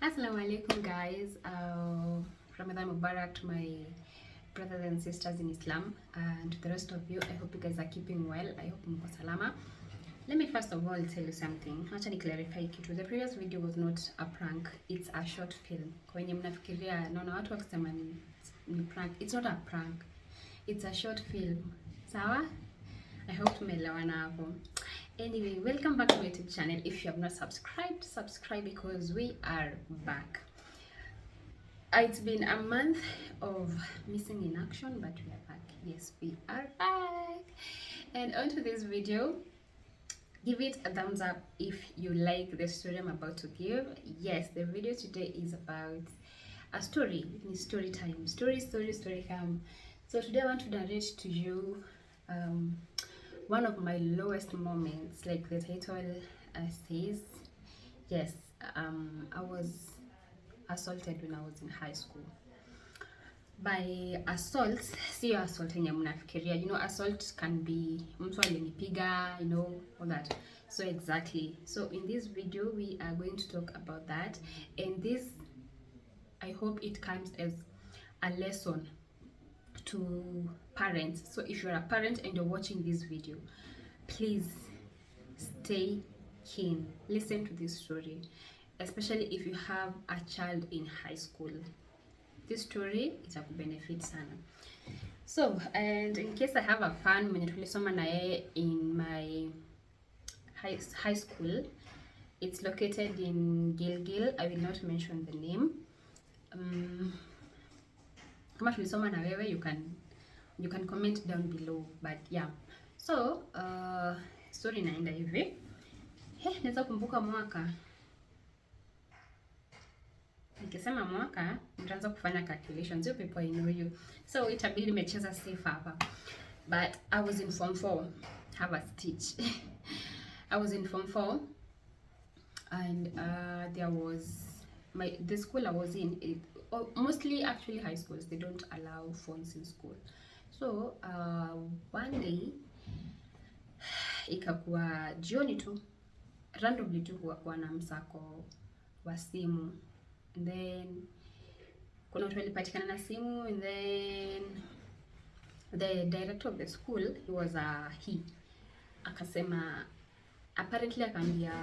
Assalamu alaikum guys. Ramadan Mubarak to my brothers and sisters in Islam, and to the rest of you. I hope you guys are keeping well. I hope mko salama. Let me first of all tell you something. Actually clarify kitu. The previous video was not a prank. It's a short film. Kwa wenye mnafikiria naona watu wakisema ni prank. It's not a prank. It's a short film. Sawa? I hope tumeelewana hapo. Anyway, welcome back to my YouTube channel. If you have not subscribed, subscribe because we are back. It's been a month of missing in action, but we are back. Yes, we are back. And onto this video, give it a thumbs up if you like the story I'm about to give. Yes, the video today is about a story. It's story time. Story time. So today I want to narrate to you one of my lowest moments, like the title says. Yes, I was assaulted when I was in high school. By assault, see assault yenye mnafikiria. You know, assault can be mtu alinipiga, you know, all that. So exactly. So in this video, we are going to talk about that. And this, I hope it comes as a lesson to parents. So if you're a parent and you're watching this video, please stay keen, listen to this story, especially if you have a child in high school. This story itakubenefit sana. So, and in case I have a fan mwenye tulisoma na yeye in my high school, it's located in Gilgil. I will not mention the name. Kama tulisoma na wewe, you can comment down below, but yeah. So story inaenda hivi. Naweza kumbuka mwaka. Nikisema mwaka nitaanza kufanya calculations. You people, I know you. So itabidi nimecheza safe hapa. But I was in form 4. Have a stitch. I was in form 4 and there was the school I was in, mostly actually high schools, they don't allow phones in school. So one day ikakuwa jioni tu randomly tu kuwa na msako wa simu, and then kuna watu walipatikana na simu, and then the director of the school, he was he akasema, apparently akaambia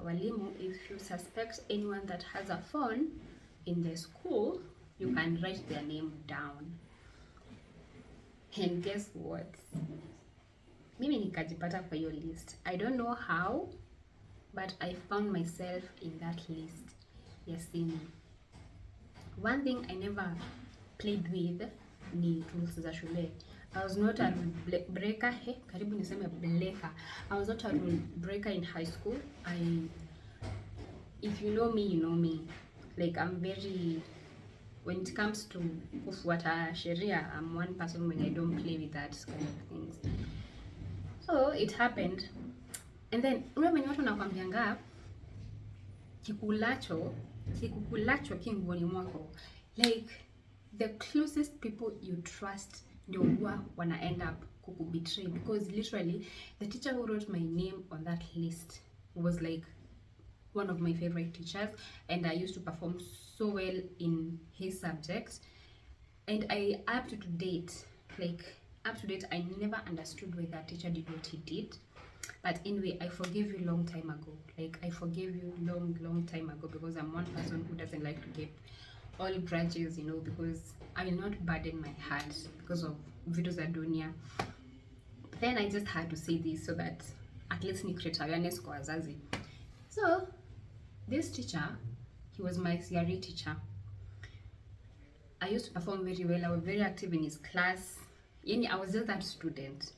walimu, if you suspect anyone that has a phone in the school, you can write their name down. And guess what? Mimi nikajipata kwa hiyo list. I don't know how, but I found myself in that list ya simu. One thing I never played with ni tools za shule. I was not a rule breaker. Karibu niseme breaker. I was not a rule breaker in high school. If you know me, you know me. Like I'm very, when it comes to kufuata sheria, I'm one person when I don't play with that kind of things. So it happened, and then when watu nakwambianga kikulacho kingoni mwako, like the closest people you trust ndio huwa wana end up kukubetray, because literally the teacher who wrote my name on that list was like one of my favorite teachers, and I used to perform so well in his subjects, and up to date, I never understood why that teacher did what he did. But anyway, I forgave you long time ago. Like I forgave you long time ago, because I'm one person who doesn't like to get all grudges, you know, because I will not burden my heart because of vitu za dunia. Then I just had to say this so that at least ni create awareness kwa wazazi. So this teacher, he was my CRE teacher. I used to perform very well. I was very active in his class. Yani, I was just that student.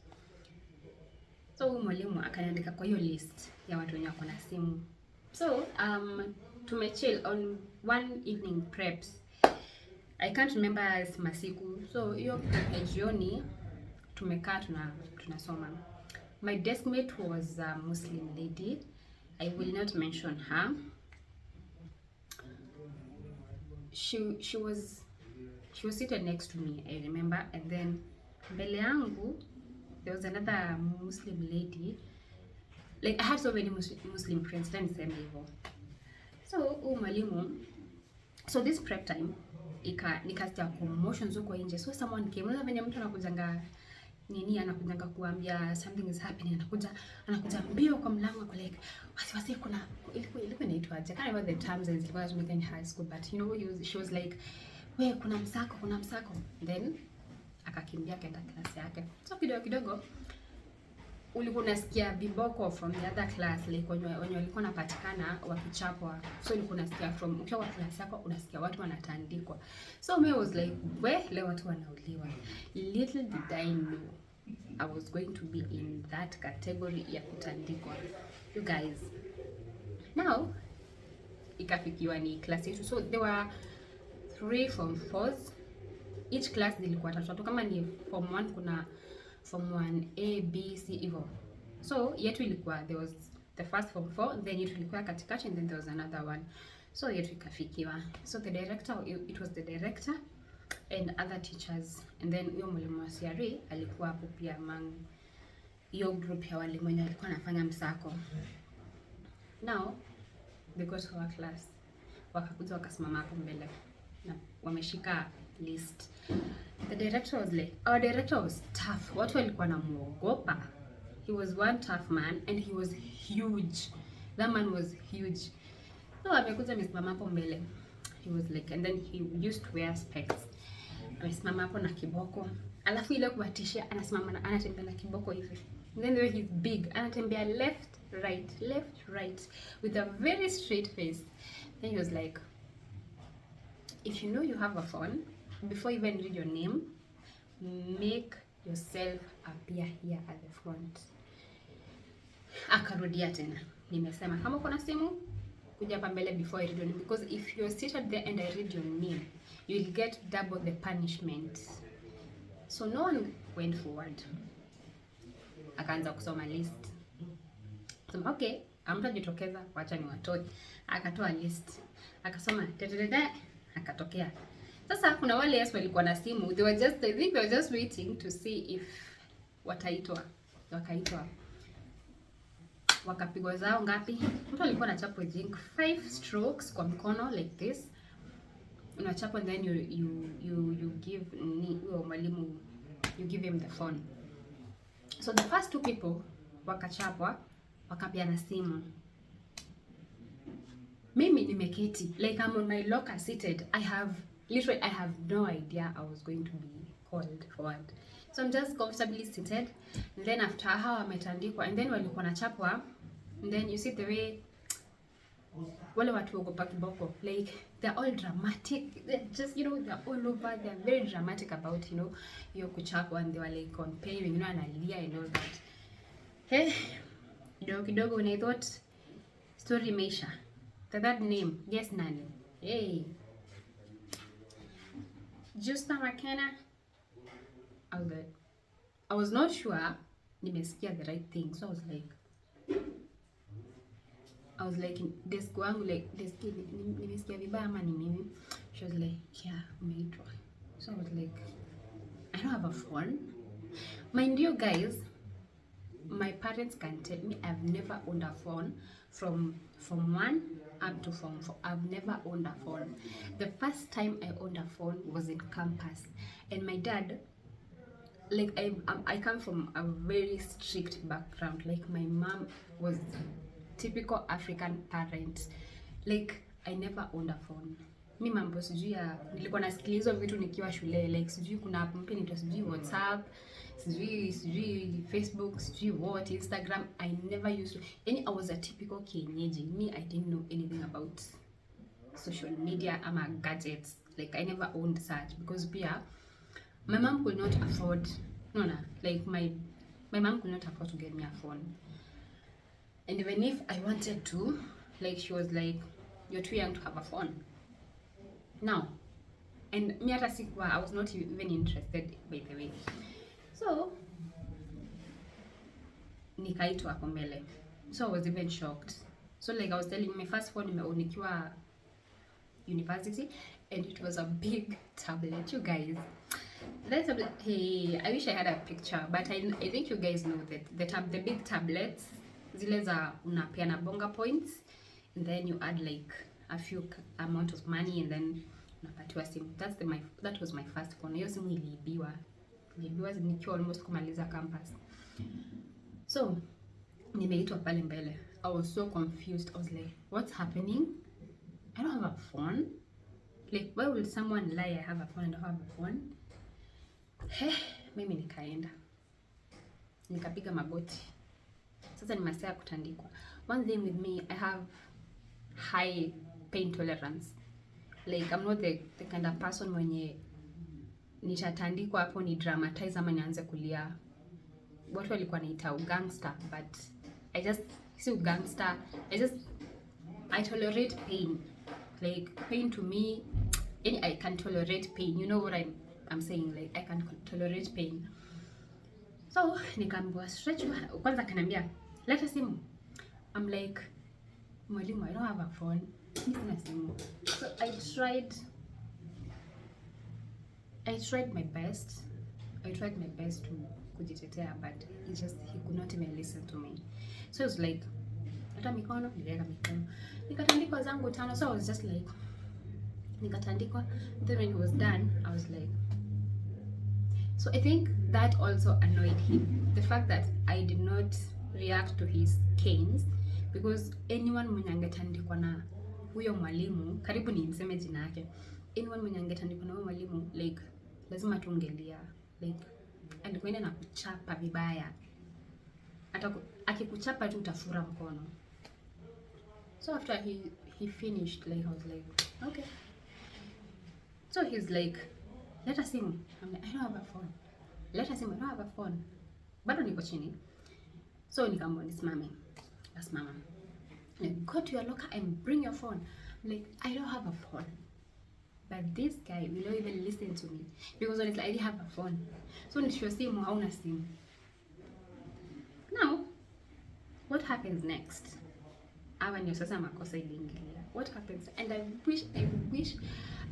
So mwalimu akaniandika kwa hiyo list ya watu wenye wako na simu. So tumechill on one evening preps. I can't remember masiku. So hiyo prep jioni tumekaa tunasoma. My desk mate was a Muslim lady. I will not mention her. She was seated next to me, I remember, and then mbele yangu there was another Muslim lady. Like I had so many Muslim friends, let me say hivyo. So mwalimu So this prep time nikasikia commotions huko nje. So someone came. Unaweza venye mtu anakujanga nini, anakujanga kuambia something is happening, anakuja mbio kwa mlango kwa like wasi kuna ilikuwa inaitwa aje, I can't remember the terms zilikuwa zinatumika in high school, but you know she was like, we kuna msako, then akakimbia kaenda class yake. So kidogo ulikuwa unasikia viboko from the other class, like wenye walikuwa napatikana wakichapwa. So ulikuwa unasikia from ukiwa kwa class yako unasikia watu wanatandikwa. So me was like, we leo watu wanauliwa. Little did I know I was going to be in that category ya kutandikwa. You guys, now ikafikiwa ni class yetu. So there were 3 Form 4s. Each class zilikuwa 3. Kama ni Form 1 kuna Form 1 A, B, C hivyo. So yetu ilikuwa, there was the first Form 4, then yetu ilikuwa katikati, and then there was another one. So yetu ikafikiwa. So the director, it was the director and other teachers, and then huyo mwalimu wa CRE alikuwa hapo pia among hiyo group ya walimu wenye walikuwa wanafanya msako. Now they got to our class, wakakuja wakasimama hapo mbele na wameshika list. The director was like, our director was tough. Watu walikuwa wanamuogopa. He was one tough man and he was huge. That man was huge. So amekuja amesimama hapo mbele. He was like, and then he used to wear specs. Amesimama hapo na kiboko. Alafu ile kubatishia anasimama anatembea na kiboko hivi. And then the way he's big, anatembea left, right with a very straight face. Then he was like, if you know you have a phone, before you even read your name, make yourself appear here at the front. Akarudia tena, nimesema kama uko na simu kuja hapa mbele before I read your name, because if you're seated there and I read your name, you'll get double the punishment. So no one went forward. Akaanza kusoma list. So okay, amtajitokeza, wacha ni watoe. Akatoa list. Akasoma akatokea. Sasa kuna wale yes walikuwa na simu, I think they were just waiting to see if wataitwa. Wakaitwa. Wakapigwa zao ngapi? Mtu alikuwa anachapwa I think 5 strokes kwa mkono like this. Unachapwa and then you give mwalimu, you give him the phone. So the first 2 people wakachapwa, wakapeana simu. Mimi nimeketi, like I'm on my locker seated. I have no idea I was going to be called forward. So I'm just comfortably seated. And then after how ametandikwa, and then walikuwa nachapwa, and then you see the way wale watu wagopa kiboko, like they're all dramatic. They're just, you know, they're all over. They're very dramatic about, you know, hiyo kuchapwa, and they were like comparing, you know, analia and all that. Hey, kidogo when I thought story imeisha. The third name, guess nani? Hey. Just a makena. I was not sure nimesikia the right thing. So I was like desk wangu, like desk nimesikia vibaya ama ni nini? She was like, yeah, umeitwa. So I was like, I don't have a phone. Mind you guys, my parents can tell me I've never owned a phone from Form 1 up to Form 4. I've never owned a phone. The first time I owned a phone was in campus, and my dad, like I come from a very strict background. Like my mom was typical African parent. Like I never owned a phone. Mi mambo sijui ya nilikuwa nasikiliza vitu nikiwa shule, like sijui kuna app mpya inaitwa sijui WhatsApp, sijui Facebook, sijui what, Instagram. I never used to. I was a typical kienyeji. Me, I didn't know anything about social media ama gadgets. Like I never owned such, because pia my mom could not afford, like my mom could not afford to get me a phone. And even if I wanted to, like she was like, you're too young to have a phone. Now, and me hata sikuwa, I was not even interested, by the way. So nikaitwa hapo mbele. So I was even shocked. So like I was telling you, my first phone nikiwa university, and it was a big tablet, you guys. That tablet, hey, I wish I had a picture, but I think you guys know that the big tablets, zile za unapeana bonga points, and then you add like a few amount of money and then unapatiwa simu. That was my first phone. Hiyo simu iliibiwa nikiwa almost kumaliza campus. So nimeitwa pale mbele. I was so confused. I was like, what's happening? I don't have a phone. Like, why will someone lie I have a phone and I don't have a phone? Mimi nikaenda. Nikapiga magoti. Sasa ni masaa ya kutandikwa. One thing with me, I have high pain tolerance. Like, I'm not the kind of person mwenye nitatandikwa hapo ni dramatize ama nianze kulia. Watu walikuwa naita gangster, but I tolerate pain. Like, pain to me, I can tolerate pain. You know what I'm saying? Like, I can tolerate pain. So, nikaambiwa stretch. Kwanza kanambia, leta simu. I'm like, mwalimu, I don't have a phone. Sina simu. So, I tried my best. To kujitetea, but he could not even listen to me. So it was like, hata mikono, niliweka mikono. Nikatandikwa zangu 5, so I was just like, nikatandikwa. Then when he was done, I was like, so I think that also annoyed him. The fact that I did not react to his canes, because anyone mwenye angetandikwa na huyo mwalimu, karibu ni mseme jina yake. Anyone mwenye angetandikwa na huyo mwalimu, like, lazima tungelia. Like, alikuwa na kuchapa vibaya. Hata akikuchapa tu utafura mkono. So after he finished, like, I was like, okay. So he's like, let us sing. I'm like, I don't have a phone. Let us sing, I don't have a phone. Bado niko chini. So nikamwambia nisimame. Nasimama. Like, go to your locker and bring your phone. I'm like, I don't have a phone. But this guy will not even listen to me. Because honestly, I didn't have a phone. So nisho simu hauna simu. Now, what happens next? Hawa ndio sasa makosa iliingilia. What happens? And I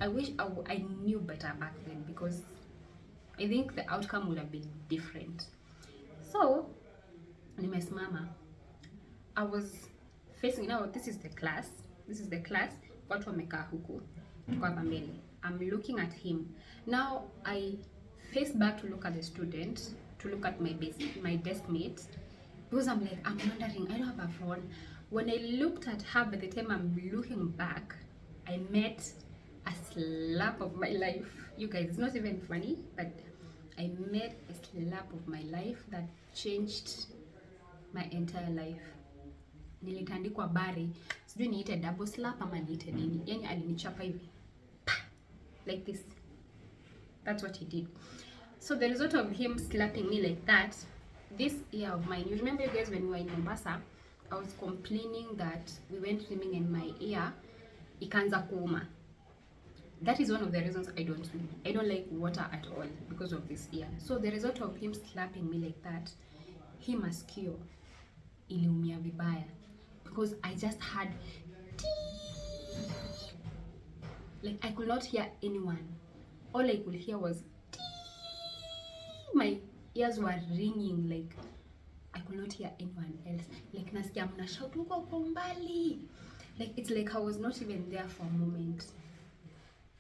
wish I knew better back then, because I think the outcome would have been different. So, nimesimama. I was facing, now this is the class. Watu wamekaa huku. Tuko hapa mbele. I'm looking at him. Now I face back to look at the student, to look at my desk mate, because I'm like, I'm wondering, I don't have a phone. When I looked at her, by the time I'm looking back, I met a slap of my life. You guys, it's not even funny, but I met a slap of my life that changed my entire life. Nilitandikwa bari, sijui niite double slap ama niite nini. Yani alinichapa hivi. Like this. That's what he did. So the result of him slapping me like that, this ear of mine, you remember you guys when we were in Mombasa, I was complaining that we went swimming and my ear ikaanza kuuma. That is one of the reasons I don't swim. I don't like water at all because of this ear. So the result of him slapping me like that, hii masikio iliumia vibaya, because I just had like I could not hear anyone. All I could hear was my ears were ringing, like I could not hear anyone else. Like nasikia mna shout huko kwa mbali. Like it's like I was not even there for a moment.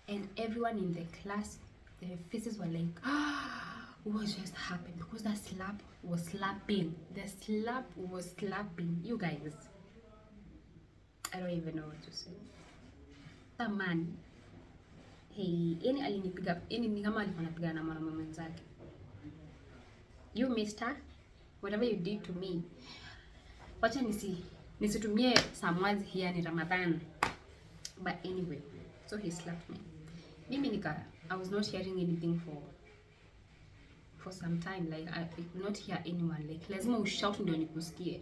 And everyone in the class, their faces were like, what just happened? Because the slap was slapping. The slap was slapping. You guys, I don't even know what to say. The man, hey, yani alinipiga, yani ni kama alikuwa anapiga na mwanaume mwenzake. You mister, whatever you did to me. Wacha nisitumie some words here, ni Ramadan. But anyway, so he slapped me. Mimi I was not hearing anything for some time. Like I could not hear anyone. Like lazima ushout ndio nikusikie.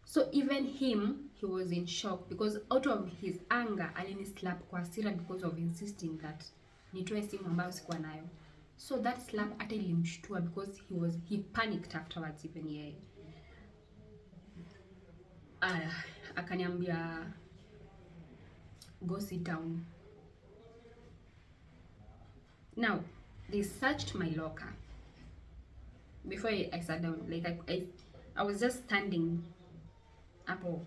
So even him, he was in shock, because out of his anger alini slap kwa hasira because of insisting that nitoe simu ambayo sikuwa nayo. So that slap hata ilimshtua, because he panicked afterwards even yeye. Akaniambia go sit down. Now, they searched my locker before I sat down. Like I was just standing hapo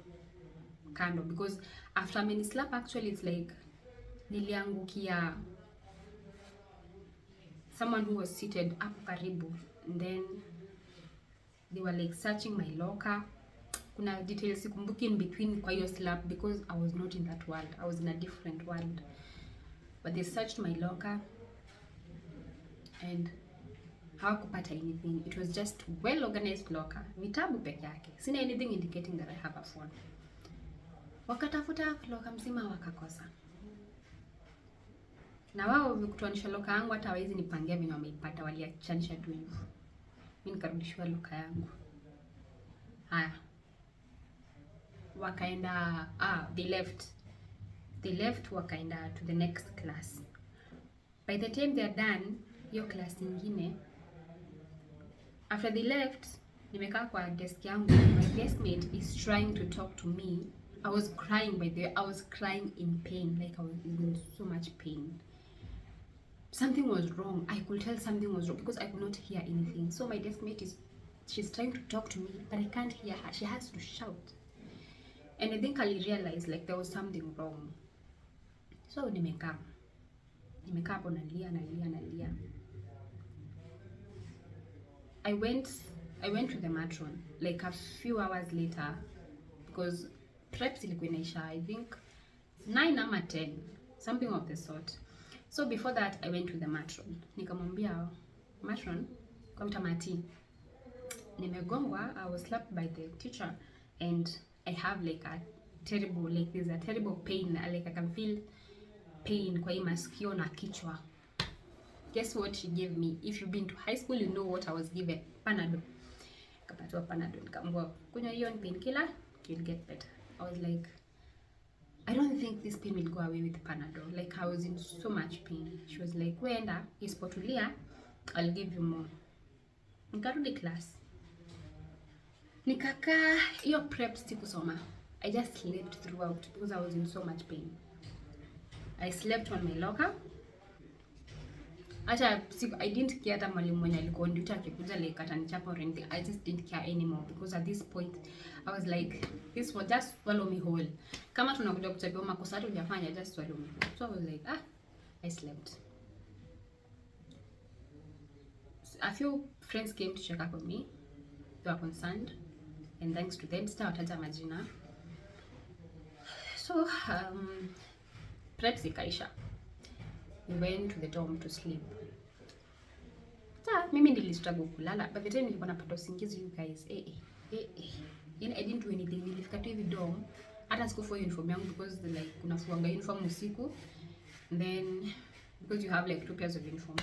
kando, because after many slap actually it's like niliangukia someone who was seated hapo karibu, and then they were like searching my locker. Kuna details sikumbuki in between kwa hiyo slap because I was not in that world, I was in a different world, but they searched my locker and hawakupata anything. It was just well organized locker, vitabu peke yake, sina anything indicating that I have a phone. Wakatafuta locker mzima wakakosa, na wao kutoanisha locker yangu hata hawezi nipangia venye wameipata, waliachanisha tu hivyo. Mimi nikarudishwa locker yangu. Haya, wakaenda they left wakaenda to the next class. By the time they are done hiyo class nyingine, after they left, nimekaa kwa desk yangu, my deskmate is trying to talk to me. I was crying, by the way, I was crying in pain, like I was in so much pain. Something was wrong, I could tell something was wrong because I could not hear anything. So my deskmate she's trying to talk to me, but I can't hear her, she has to shout. And I think I realized like there was something wrong. So nimekaa hapo nalia. I went to the matron like a few hours later because preps ilikuwa inaisha, I think 9 ama 10, something of the sort. So before that I went to the matron, nikamwambia matron, kwa mtamati, nimegongwa, I was slapped by the teacher and I have like a terrible, like there's a terrible pain, like I can feel pain kwa hii masikio na kichwa. Guess what she gave me? If you've been to high school, you know what I was given. Panadol. Kapatiwa Panadol. Nikamwambia kunywa hiyo painkiller, you'll get better. I was like, I don't think this pain will go away with Panadol. Like I was in so much pain. She was like, wenda isipotulia, I'll give you more. Nikarudi class. Nikakaa hiyo prep sikusoma. I just slept throughout because I was in so much pain. I slept on my locker. Hata I didn't care hata mwalimu mwenye alikuwa on duty akikuja like atanichapa or anything. I just didn't care anymore because at this point I was like, this will just swallow me whole. Kama tunakuja kuchapia makosa hata hujafanya, just swallow me whole. So I was like, I slept. A few friends came to check up on me. They were concerned, and thanks to them, sitawataja majina. So preps ikaisha. We went to the dorm to sleep. Mimi nilistruggle kulala. By the time nilikuwa napata usingizi, you guys, yani I didn't do anything. Nilifika tu hivi dorm, hata sikufua uniform yangu because like kuna fuanga uniform usiku. And then because you have like 2 pairs of uniform.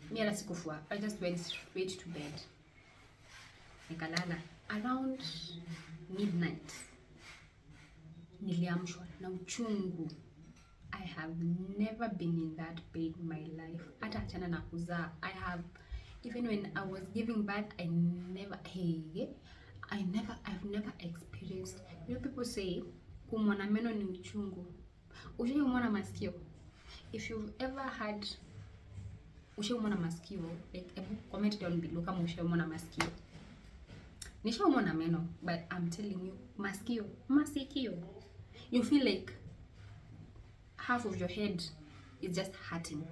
Mimi hata sikufua. I just went straight to bed. Nikalala around midnight. Niliamshwa na uchungu. I have never been in that pain in my life. Hata achana na kuzaa. Even when I was giving birth, I've never experienced. You know, people say, kumwona meno ni uchungu. Ushaimwona masikio? If you've ever had, ushaimwona masikio, like, comment down below kama ushaimwona masikio. Nishaimwona meno, but I'm telling you, masikio. You feel like half of your head is just hurting.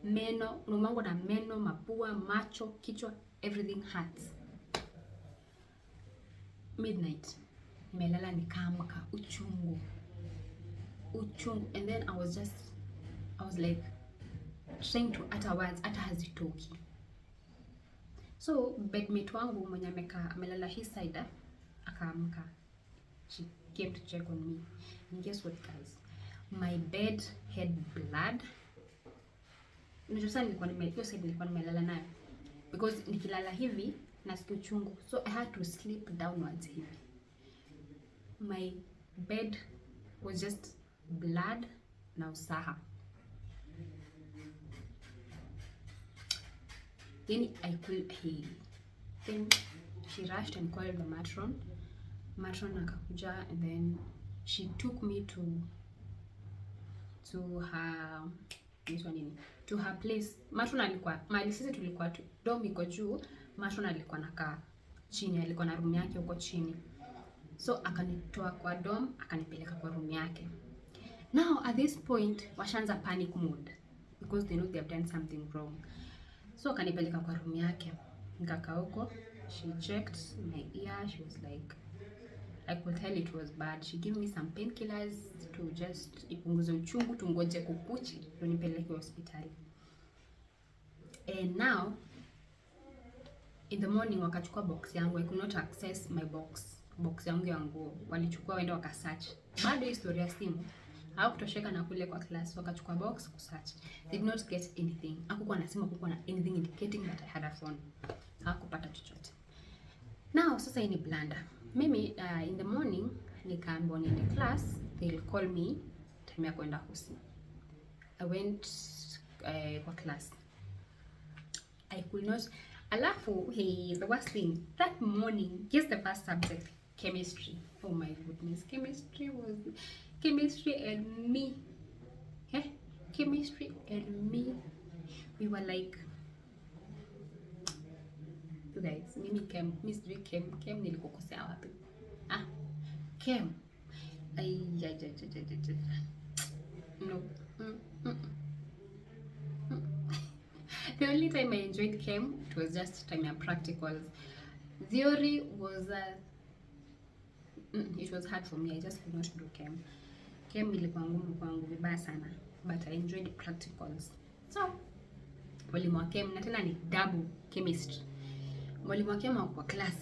Meno, unaumwa na meno, mapua, macho, kichwa, everything hurts. Midnight, nimelala nikaamka, uchungu. And then I was like trying to utter words, hata hazitoki. So bedmate wangu mwenye amelala his side akaamka. She came to check on me. And guess what, guys? My bed had blood. Unajua nilikuwa nimelala nayo because nikilala hivi nasikia uchungu, so I had to sleep downwards hivi. My bed was just blood na usaha. Then then she rushed and called the matron. Matron akakuja, and then she took me to her place. Matron alikuwa mahali sisi tulikuwa dorm iko juu, matron alikuwa nakaa chini, alikuwa na room yake huko chini. So akanitoa kwa dorm akanipeleka kwa room yake. Now at this point washaanza panic mode because they know they have done something wrong. So akanipeleka kwa room yake. Nikakaa huko, she checked my ear, she was like, I could tell it was bad. She gave me some painkillers to just ipunguze uchungu, tungoje kukuchi ndio nipeleke hospitali. And now in the morning wakachukua box yangu. I could not access my box yangu ya nguo. Walichukua waenda wakasearch. Bado historia ya simu hawakutosheka na kule kwa class, wakachukua box kusearch. Did not get anything. Hakukuwa na simu, hakukuwa na anything indicating that I had a phone. Hawakupata chochote. Now sasa hii ni blunder. Mimi in the morning nikaambiwa niende class, they'll call me time ya kwenda hosi. I went kwa class. I could not. Alafu, hey, the worst thing, that morning, guess the first subject, chemistry. Oh my goodness, chemistry and me. Chemistry and me. We were like, you guys, mimi chem nilikokosea wapi? Chem. No. The only time I enjoyed chem, it was just time of practicals. Theory was it was hard for me. I just could not do chem. Chem ilikuwa ngumu kwangu vibaya sana, but I enjoyed practicals. So mwalimu wa chem na tena ni double chemistry. Mwalimu wa chem kwa class,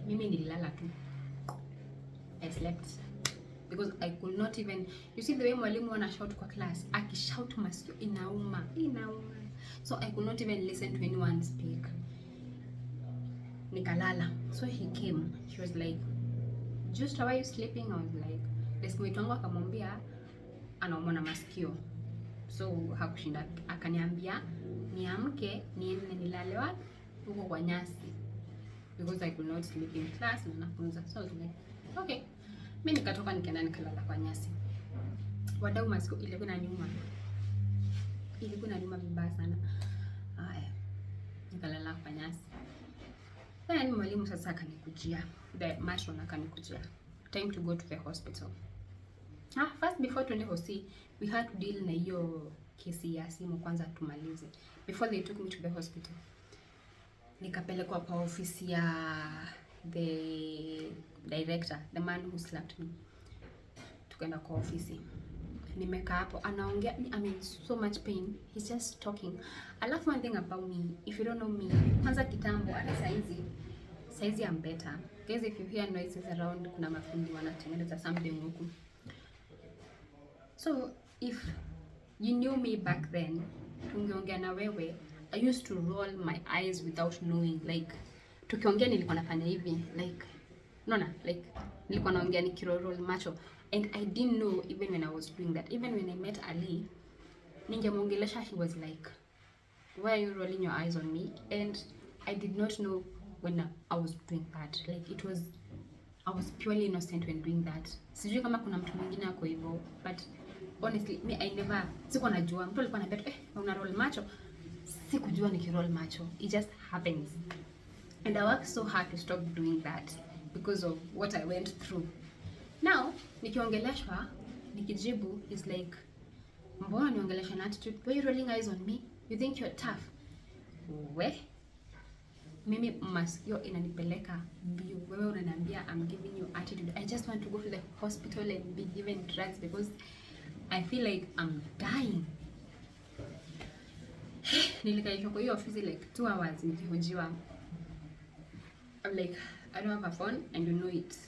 mimi nililala tu. I slept because I could not even, you see the way mwalimu wana shout kwa class, akishout masikio inauma. So I could not even listen to anyone speak. Nikalala. So he came. She was like, just how are you sleeping? I was like, desimate wangu akamwambia anaumwa na masikio. So hakushinda, akaniambia niamke niende nilale wapi? Huko kwa nyasi. Because I could not sleep in class na nafunza. So I was like, okay. Mimi nikatoka nikaenda nikalala kwa nyasi. Wadau masikio ilikuwa inaniuma. Ilikuwa inaniuma vibaya sana. Haya. Nikalala kwa nyasi. Then mwalimu sasa akanikujia. The matron akanikujia. Time to go to the hospital. First before tuende hosi, we had to deal na hiyo kesi ya simu kwanza tumalize. Before they took me to the hospital. Nikapelekwa kwa ofisi ya the director, the man who slapped me. Tukaenda kwa ofisi. Nimekaa hapo anaongea, I'm in so much pain. He's just talking. Alafu one thing about me, if you don't know me, kwanza kitambo hata saizi I'm better. Guys, if you hear noises around, kuna mafundi wanatengeneza something huku. So if you knew me back then, tungeongea na wewe, I used to roll my eyes without knowing. Like tukiongea nilikuwa nafanya hivi, like nilikuwa naongea nikiroll macho. And I didn't know even when I was doing that. Even when I met Ali, ningemuongelesha, he was like, why are you rolling your eyes on me? And I did not know when I was doing that. Like I was purely innocent when doing that. Sijui kama kuna mtu mwingine ako hivyo, but honestly, I never, sikuwa najua. Mtu alikuwa ananiambia, una roll macho. Sikujua nikiroll macho. It just happens. And I worked so hard to stop doing that because of what I went through. Now, nikiongeleshwa, nikijibu is like, mbona niongelesha na attitude? Why are you rolling eyes on me? You think you're tough? Mimi masikio inanipeleka mbio. Wewe unaniambia I'm giving you attitude. I just want to go to the hospital and be given drugs because I feel like I'm dying. Nilikaishwa kwa hiyo ofisi like 2 hours nikihojiwa. I'm like, I don't have a phone and you know it.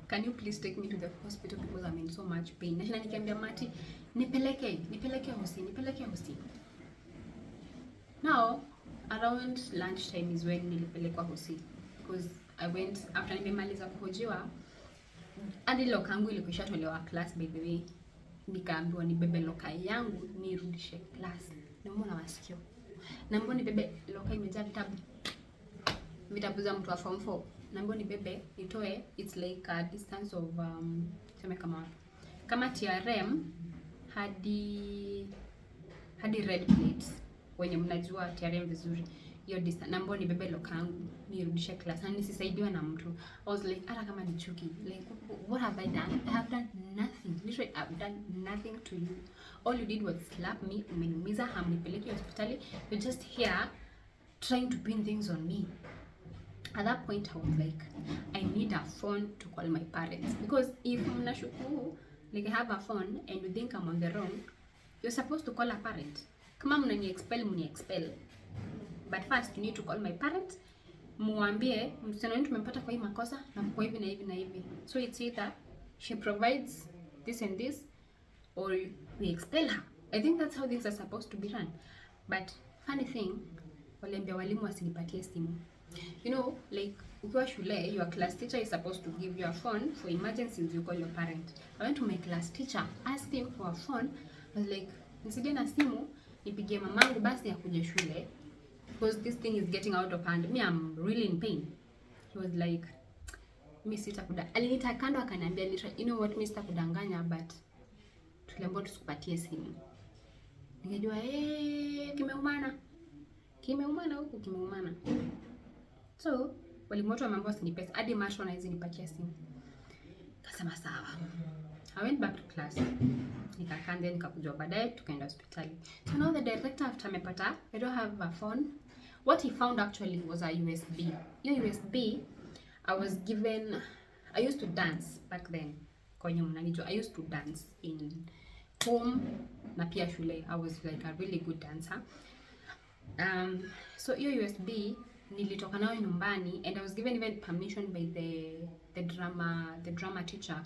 Can you please take me to the hospital because I'm in so much pain? Nashinda nikiambia Mati, nipeleke hosi. Now, around lunchtime is when nilipelekwa hosi because I went after nimemaliza kuhojiwa. Hadi loka yangu ilikuwa tolewa class by the way. Nikaambiwa nibebe loka yangu nirudishe class. Naomba na masikio. Naomba nibebe loka imejaa vitabu za mtu wa form 4. Naomba nibebe nitoe, it's like a distance of sema kama TRM hadi red plates. Wenye mnajua TRM vizuri. hiyo distance, na mbona nibebe loka yangu nirudishe class na nisisaidiwe na mtu. I was like, hata kama ni chuki, like what have I done? I have done nothing. Literally I've done nothing to you. All you did was slap me, umeniumiza, hamnipeleki hospitali. You're just here trying to pin things on me. At that point I was like, I need a phone to call my parents, because if mnashuku like I have a phone and you think I'm on the wrong, you're supposed to call a parent. Kama mnani expel, but first you need to call my parents, muambie msichana wetu tumempata kwa hii makosa na kwa hivi na hivi na hivi, so it's either she provides this and this or we expel her. I think that's how things are supposed to be run. But funny thing, waliambia walimu wasinipatie simu. You know, like ukiwa shule, your class teacher is supposed to give you a phone for emergencies. You call your parent. I went to my class teacher, asked him for a phone. I was like, nisije na simu nipigie mamangu basi akuje shule, because this thing is getting out of hand. Me, I'm really in pain. He was like, mimi sitakuda. Alinita kando akaniambia, you know what, mimi sitakudanganya, but tuliambiwa tusipatie simu. Nikajua kimeumana huku, kimeumana. So walimu wote wameambiwa sinipe pesa, hadi Marshall anaweza nipatia simu. Kasema sawa. I went back to class. Nikakaa then nikakuja baadaye tukaenda hospitali. So now the director after amepata, I don't have a phone. What he found actually was a USB. Your USB, I used to dance back then. Kwenye mnanijua, I used to dance in home na pia shule. I was like a really good dancer. So your USB nilitoka nayo nyumbani, and I was given even permission by the drama teacher.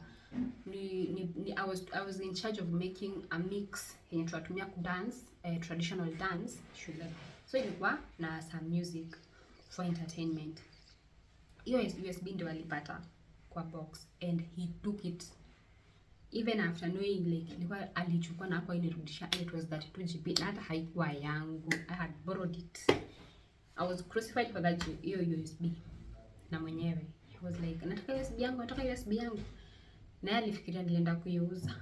I was in charge of making a mix yenye tunatumia ku dance, traditional dance shule. So ilikuwa na some music for entertainment. Hiyo USB ndio alipata kwa box, and he took it even after knowing like ilikuwa alichukua na kwa inirudisha. It was 32 GB na hata haikuwa yangu. I had borrowed it. I was crucified for that hiyo USB na mwenyewe. He was like, nataka USB yangu. Na alifikiria nilienda kuiuza.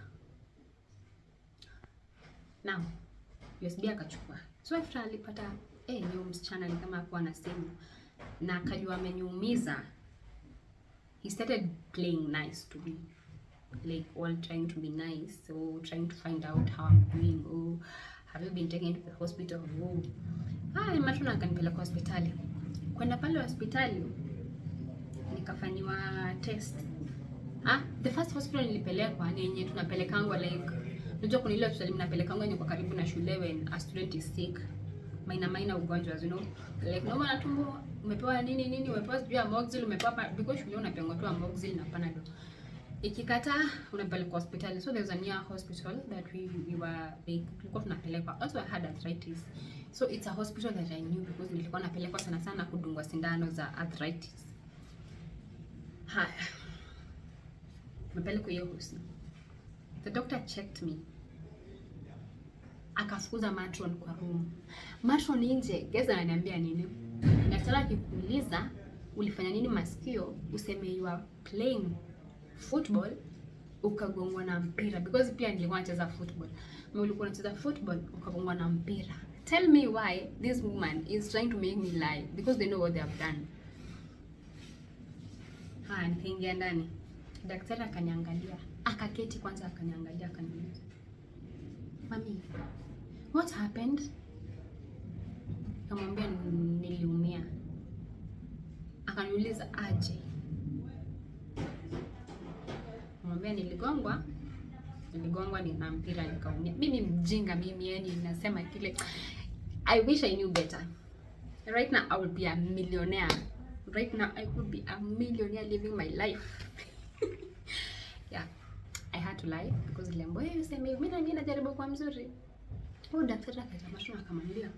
Now USB akachukua. So after alipata ni msichana ni kama hakuwa na simu na akajua ameniumiza, he started playing nice to me, like all trying to be nice, so trying to find out how I'm doing. Oh, have you been taken to the hospital? Matuna akanipeleka hospitali. Kwenda pale hospitali nikafanywa test. The first hospital nilipelekwa ni yenye tunapelekangwa like, unajua kuna ile hospitali mnapelekangwa yenye kwa karibu na shule when a student is sick. Maina ugonjwa, you know. Like no na tumbo, umepewa nini, umepewa sijui amoxicillin, umepewa because shule unapewa tu amoxicillin na panadol. Ikikataa unapelekwa hospitali. So there's a near hospital that we were like, tulikuwa tunapelekwa. Also I had arthritis. So it's a hospital that I knew because nilikuwa napelekwa sana kudungwa sindano za arthritis. Haya. Mpeleko hiyo hosi. The doctor checked me. Akafukuza matron kwa room. Matron nje, guess ananiambia nini? Daktari akikuuliza ulifanya nini masikio, useme you are playing football ukagongwa na mpira, because pia nilikuwa nacheza football. Mimi ulikuwa unacheza football ukagongwa na mpira. Tell me why this woman is trying to make me lie, because they know what they have done. Nikaingia ndani. Daktari akaniangalia, akaketi kwanza akaniangalia akaniuliza, "Mami, what happened?" Nikamwambia niliumia. Akaniuliza aje. Nikamwambia niligongwa ni na mpira nikaumia. Mimi mjinga mimi, yani nasema kile. I wish I knew better. Right now I would be a millionaire. Right now I could be a millionaire living my life. Yeah, I had to lie because lembo useme mimi najaribu kwa mzuri. Daktari akatamashwa akamwambia,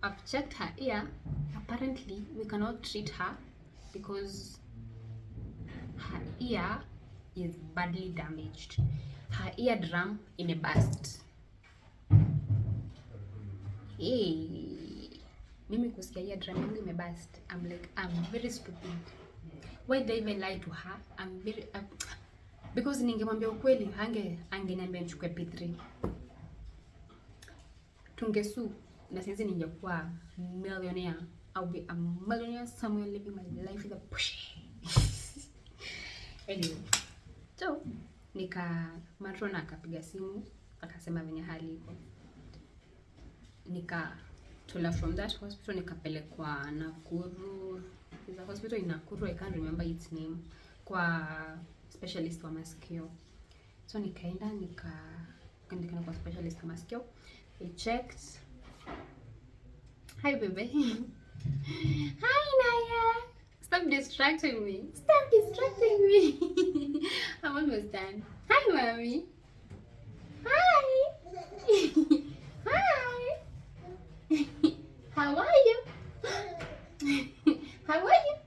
I've checked her ear. Apparently we cannot treat her because her ear is badly damaged. Her eardrum imeburst. Mimi kusikia eardrum yangu imeburst, I'm like, I'm very stupid. Why did I even lie to her? Because ningemwambia ukweli angeniambia nichukue P3. Tungesu na sasa ningekuwa millionaire, I'll be a millionaire somewhere living my life with a push. Anyway, so matrona akapiga simu akasema venye hali iko, tola from that hospital nikapelekwa Nakuru. There's a hospital in Nakuru, I can't remember its name, kwa specialist wa masikio. So nikaenda kwa specialist wa masikio. He checked. Hi baby. Hi Naya. Stop distracting me. Stop distracting me. I'm almost done. Hi mommy. Hi. Hi. How are you? How are you?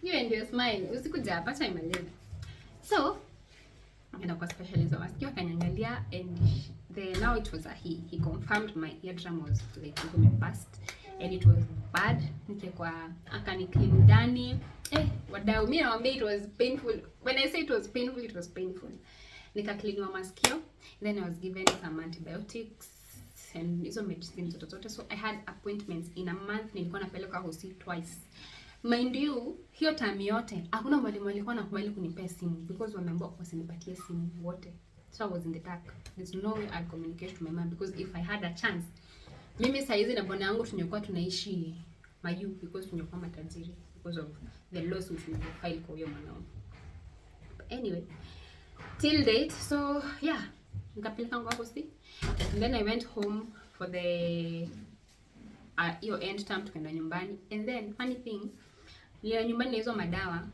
You and your smile. Usikuja hapa cha imaliza. So, nikaenda kwa specialist wa masikio akaniangalia, and now it was a he confirmed my eardrum was like burst and it was bad. Nikekwa akaniclean ndani. Wadau, mimi naambia it was painful. When I say it was painful, it was painful. Nikacleanwa masikio, then I was given some antibiotics and hizo medicines zote. So I had appointments in a month. Nilikuwa napeleka hosi twice. Mind you, hiyo time yote hakuna mwalimu alikuwa anakubali kunipea simu because wameambiwa wasinipatie simu wote. So I was in the dark. There's no way I communicate to my mom, because if I had a chance, mimi saizi na bwana yangu tungekuwa tunaishi Mayu, because tungekuwa matajiri because of the lawsuits we file kwa huyo mwanao. But anyway, till date, so yeah, nikapeleka kwa hosi. And then I went home for the your end term, tukaenda nyumbani. And then funny thing, nilio nyumbani na hizo madawa,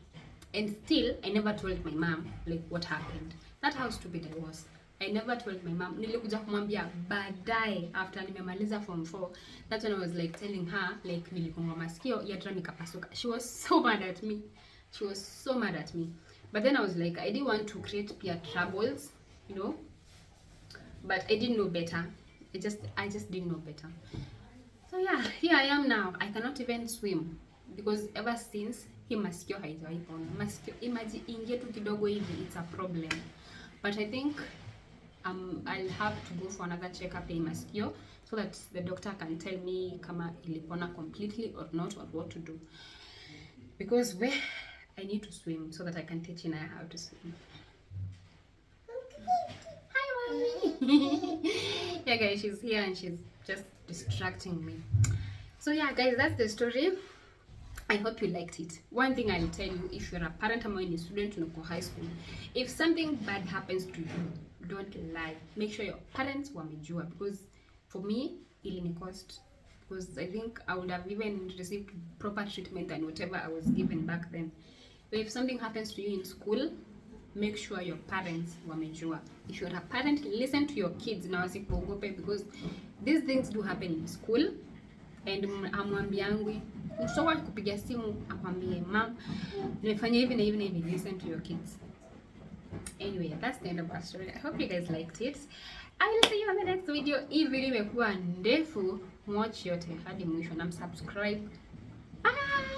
and still I never told my mom like what happened. That's how stupid I was. I never told my mom. Nilikuja kumwambia baadaye after nimemaliza form 4. That's when I was like telling her like nilikuwa masikio eardrum nikapasuka. She was so mad at me. She was so mad at me. But then I was like, I didn't want to create peer troubles, you know. But I didn't know better. I just didn't know better. So yeah, here I am now. I cannot even swim because ever since hii masikio haijawahi pona. Masikio imagine ingie tu kidogo hivi, it's a problem. But I think I'll have to go for another checkup in masikio so that the doctor can tell me kama ilipona completely or not, or what to do. Because I need to swim so that I can teach Inaya how to swim. Hi mommy. Yeah guys, she's here and she's just distracting me. So yeah guys, that's the story. I hope you liked it. One thing I'll tell you, if you're a parent or a student in high school, if something bad happens to you, don't lie. Make sure your parents wamejua, because for me, it cost, because I think I would have even received proper treatment and whatever I was given back then. But if something happens to you in school, make sure your parents wamejua. If you're a parent, listen to your kids na wasikuogope, because these things do happen in school. And amwambiangwi msowa kupiga simu akwambie mom nimefanya hivi na hivi na hivi. Listen to your kids. Anyway, that's the end of our story. I hope you guys liked it. I will see you on the next video. Hii video imekuwa ndefu, watch yote hadi mwisho na subscribe. Bye.